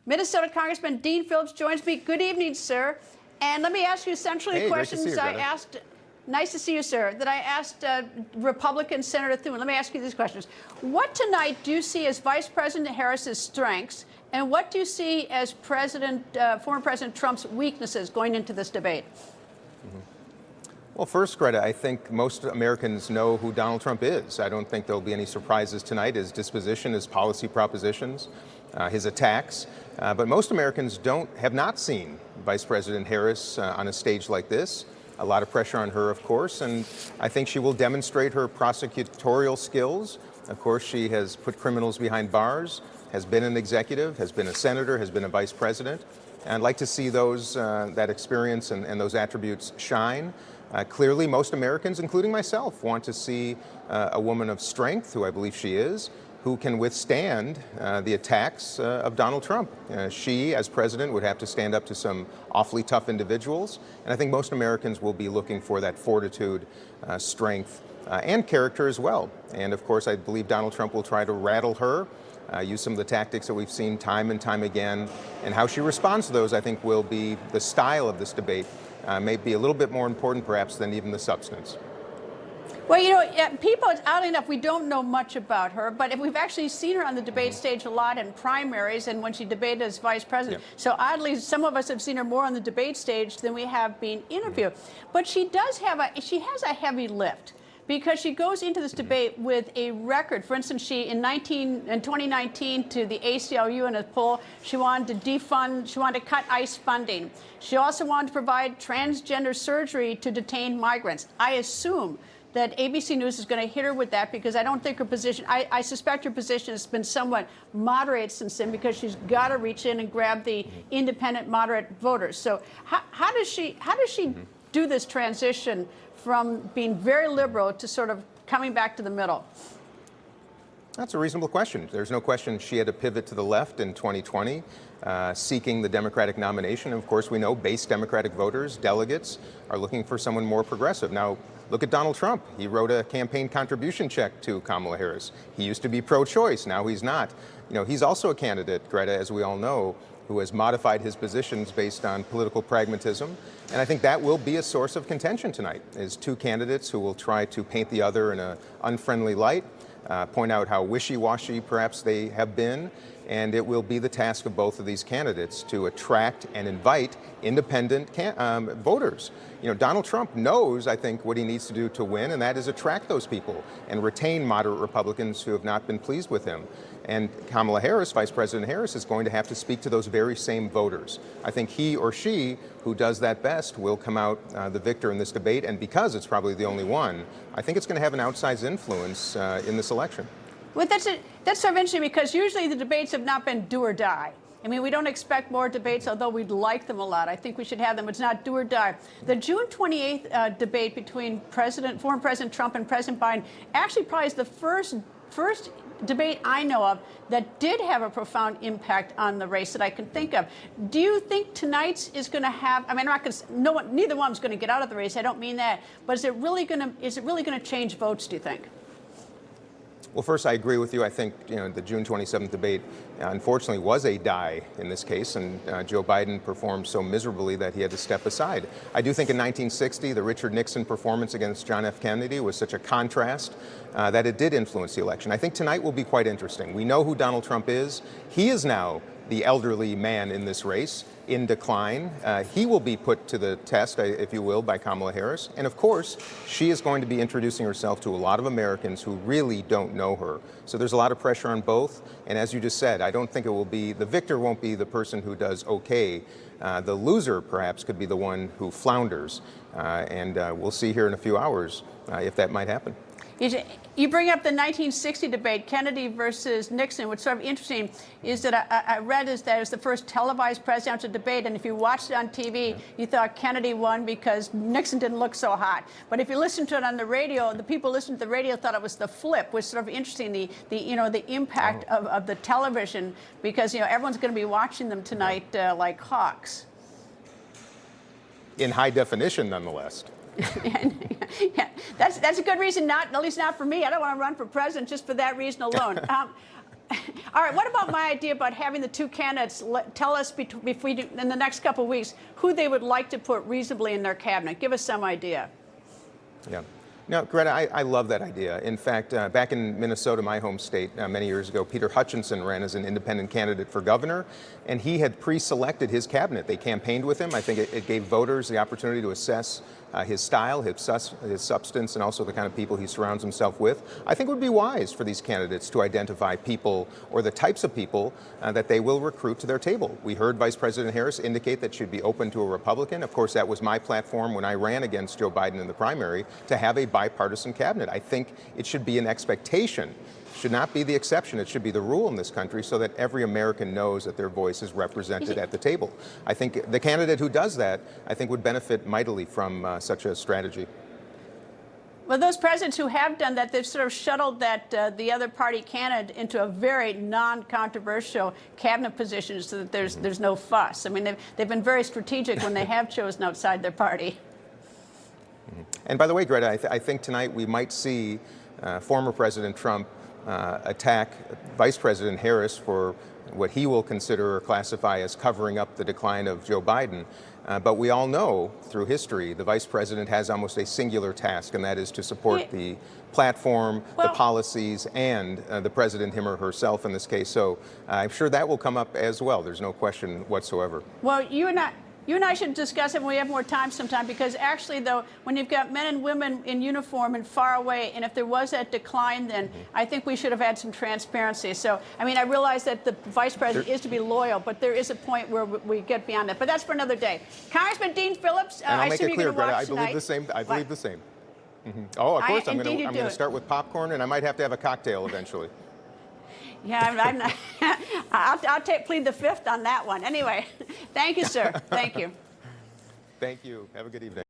Minnesota Congressman Dean Phillips joins me. Good evening, sir. And let me ask you essentially Hey, questions great to see you, I Greta. asked. Nice to see you, sir. That I asked Republican Senator Thune. Let me ask you these questions. What tonight do you see as Vice President Harris's strengths, and what do you see as former President Trump's weaknesses going into this debate? Well, first, Greta, I think most Americans know who Donald Trump is. I don't think there'll be any surprises tonight. His disposition, his policy propositions, his attacks. But most Americans have not seen Vice President Harris on a stage like this. A lot of pressure on her, of course, and I think she will demonstrate her prosecutorial skills. Of course, she has put criminals behind bars, has been an executive, has been a senator, has been a vice president. And I'd like to see that experience and those attributes shine. Clearly, most Americans, including myself, want to see a woman of strength, who I believe she is, who can withstand the attacks of Donald Trump. She, as president, would have to stand up to some awfully tough individuals, and I think most Americans will be looking for that fortitude, strength, and character as well. And of course, I believe Donald Trump will try to rattle her, use some of the tactics that we've seen time and time again, and how she responds to those, I think, will be the style of this debate. May be a little bit more important, perhaps, than even the substance. Well, you know, people, oddly enough, we don't know much about her, but we've actually seen her on the debate stage a lot in primaries and when she debated as vice president. Yeah. So oddly, some of us have seen her more on the debate stage than we have been interviewed. But she has a heavy lift, because she goes into this debate with a record. For instance, in 2019, to the ACLU in a poll, she wanted to cut ICE funding. She also wanted to provide transgender surgery to detained migrants. I assume that ABC News is going to hit her with that, because I don't think her position, I suspect her position has been somewhat moderate since then, because she's got to reach in and grab the independent, moderate voters. So how does she do this transition from being very liberal to sort of coming back to the middle? That's a reasonable question. There's no question she had to pivot to the left in 2020, seeking the Democratic nomination. Of course, we know base Democratic voters, delegates, are looking for someone more progressive. Now, look at Donald Trump. He wrote a campaign contribution check to Kamala Harris. He used to be pro-choice. Now he's not. You know, he's also a candidate, Greta, as we all know, who has modified his positions based on political pragmatism. And I think that will be a source of contention tonight, is two candidates who will try to paint the other in an unfriendly light, point out how wishy-washy perhaps they have been, and it will be the task of both of these candidates to attract and invite independent voters. You know, Donald Trump knows, I think, what he needs to do to win, and that is attract those people and retain moderate Republicans who have not been pleased with him. And Kamala Harris, Vice President Harris, is going to have to speak to those very same voters. I think he or she who does that best will come out the victor in this debate, and because it's probably the only one, I think it's going to have an outsized influence in this election. Well, that's sort of interesting, because usually the debates have not been do or die. I mean, we don't expect more debates, although we'd like them a lot. I think we should have them. It's not do or die. The June 28th debate between former President Trump and President Biden actually probably is the first debate I know of that did have a profound impact on the race that I can think of. Do you think tonight's is going to have? I mean, neither one's going to get out of the race. I don't mean that. But is it really going to change votes, do you think? Well, first, I agree with you. I think, you know, the June 27th debate, unfortunately, was a die in this case, and Joe Biden performed so miserably that he had to step aside. I do think in 1960, the Richard Nixon performance against John F. Kennedy was such a contrast that it did influence the election. I think tonight will be quite interesting. We know who Donald Trump is. He is now the elderly man in this race, in decline. He will be put to the test, if you will, by Kamala Harris. And of course, she is going to be introducing herself to a lot of Americans who really don't know her. So there's a lot of pressure on both. And as you just said, I don't think it will be, the victor won't be the person who does okay. The loser, perhaps, could be the one who flounders. And we'll see here in a few hours if that might happen. You bring up the 1960 debate, Kennedy versus Nixon. What's sort of interesting is that I read is that it was the first televised presidential debate, and if you watched it on TV, you thought Kennedy won because Nixon didn't look so hot. But if you listened to it on the radio, the people listening to the radio thought it was the flip, which is sort of interesting, the impact of the television, because, you know, everyone's going to be watching them tonight like hawks. In high definition, nonetheless. Yeah, that's a good reason, at least not for me. I don't want to run for president just for that reason alone. All right, what about my idea about having the two candidates tell us if we do, in the next couple of weeks who they would like to put reasonably in their cabinet? Give us some idea. Yeah. No, Greta, I love that idea. In fact, back in Minnesota, my home state, many years ago, Peter Hutchinson ran as an independent candidate for governor, and he had pre-selected his cabinet. They campaigned with him. I think it gave voters the opportunity to assess his style, his substance, and also the kind of people he surrounds himself with. I think it would be wise for these candidates to identify people or the types of people that they will recruit to their table. We heard Vice President Harris indicate that she'd be open to a Republican. Of course, that was my platform when I ran against Joe Biden in the primary, to have a bipartisan cabinet. I think it should be an expectation. Should not be the exception. It should be the rule in this country, so that every American knows that their voice is represented at the table. I think the candidate who does that, I think, would benefit mightily from such a strategy. Well, those presidents who have done that, they've sort of shuttled that the other party candidate into a very non-controversial cabinet position, so that there's no fuss. I mean, they've been very strategic when they have chosen outside their party. And by the way, Greta, I think tonight we might see former President Trump attack Vice President Harris for what he will consider or classify as covering up the decline of Joe Biden. But we all know through history the vice president has almost a singular task, and that is to support the platform, the policies, and the president, him or herself in this case. So I'm sure that will come up as well. There's no question whatsoever. Well, you and I should discuss it when we have more time sometime, because actually, though, when you've got men and women in uniform and far away, and if there was that decline, then I think we should have had some transparency. So, I mean, I realize that the vice president is to be loyal, but there is a point where we get beyond that. But that's for another day. Congressman Dean Phillips, and I'll I make assume it you're clear, going to watch Greta, I believe the same. I believe the same. Oh, of course, I'm going to start with popcorn, and I might have to have a cocktail eventually. Yeah, I'm not, I'll plead the fifth on that one. Anyway, thank you, sir. Thank you. Thank you. Have a good evening.